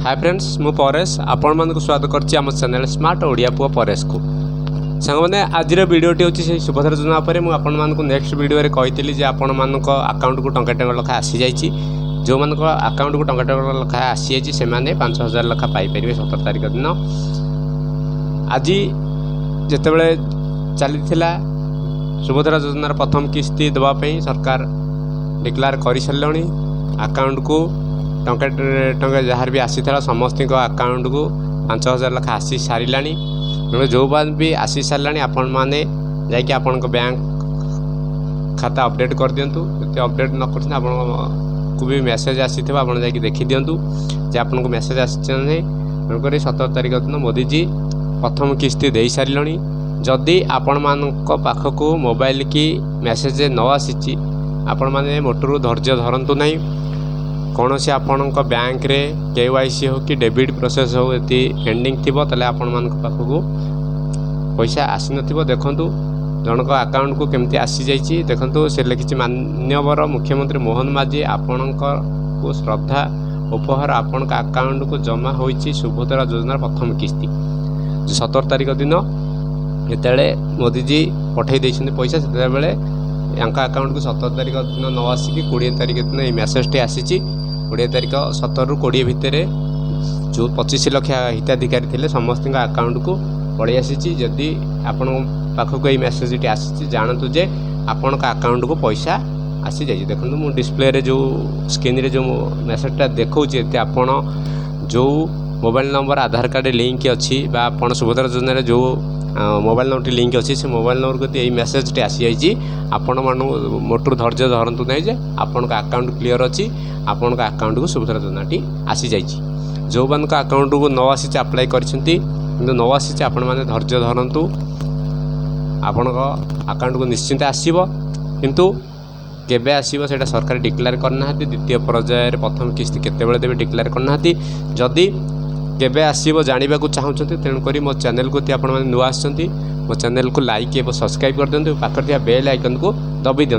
Hi friends मु परेश आपण मानक स्वागत करछि आम चैनल स्मार्ट ओडिया पुआ परेश को सांग मैंने आज वीडियोटी होची से सुभद्रा योजना पर मु आपण मानक नेक्स्ट वीडियो रे कहितली जे आपण मानक अकाउंट को टंका टंका लखा आसी जाइछि जो मानक अकाउंट को टंका टंका लखा आसी जाइछि से माने 5000 लखा पाई परिबे 17 तारिख दिन आज जेतेबेले चलीथिला सुभद्रा योजनार प्रथम किस्ती देवा पई सरकार डिक्लेयर करि सल्लणी अकाउंट को टंका टंका जहाँ भी आसी था समस्त अकाउंट को 5000 लखा आसी सारा जो बात भी आसी सारा आपण मैंने जाकि आपण बैंक खाता अपडेट कर दिंतु जो अपडेट न कर भी मेसेज आसी थे आप देखी दिंतु जे आपन को मेसेज आसी तेणुक 17 तारिख दिन मोदीजी प्रथम किस्ती दे सारे जदि आपण मान पाखक मोबाइल की मेसेज न आसी आपण मैंने मोटरू धैर्य धरतु ना कौन से आपण बैंक रे KYC हो कि डेबिट प्रोसेस हो ये पेंडिंग थी ताले आपण मान पाखक पैसा आसी नथिबो देखंतु जनक अकाउंट को केमती आसी जाइछि देखंतु से लिखिछि माननीय मुख्यमंत्री मोहन माझी आपण को श्रद्धा उपहार आपण अकाउंट को जमा होइछि सुभद्रा योजना प्रथम किस्ती 17 तारिख दिन जेतेबेले मोदीजी पठै दैछन्ते पैसा सेतेबेले यांका अकाउंट को 17 तारिख दिन न आसिक 20 तारिख दिन ये मेसेज टे आसी 20 तारिख 17 रु 20 भितर जो 25 लाख हिताधिकारी थे समस्त अकाउंट को पड़े आसी जदि आपण पाखक ये मेसेज टी आसी जानतु जे आपण अकाउंट को पैसा आसी जाइए देखो मु डिस्प्ले रे जो स्क्रीन रे जो मेसेजटा देखौछि आपण जो मोबाइल नंबर आधार कार्ड लिंक अच्छी आपण सुभद्रा योजना जो मोबाइल नंबर लिंक अच्छी से मोबाइल नंबर को यही मेसेज टे आसी जाइए आपण मान मोटर धैर्य धरतु ना जे आपण अकाउंट क्लीयर अच्छी आपण अकाउंट को सुभद्रा योजना टी आसी जाइए जो मान अकाउंट को न आसी अप्लाई करछंती किंतु न आसी आपण माने धैर्य धरतु आपण अकाउंट को निश्चिंत आसीबो किंतु केबे आसीबो सेटा सरकार डिक्लेयर करना द्वितीय पर्याय प्रथम किस्ती केतेबेले देबे डिक्लेयर करना जदि केबे आसीबो जानिबा को चाहउछंती तेणु करी मो चैनल को आपण माने नुआ आछंती मो चैनल को लाइक एवं सब्सक्राइब कर दियंतु पाखर बेल आइकन को दबी दियंतु।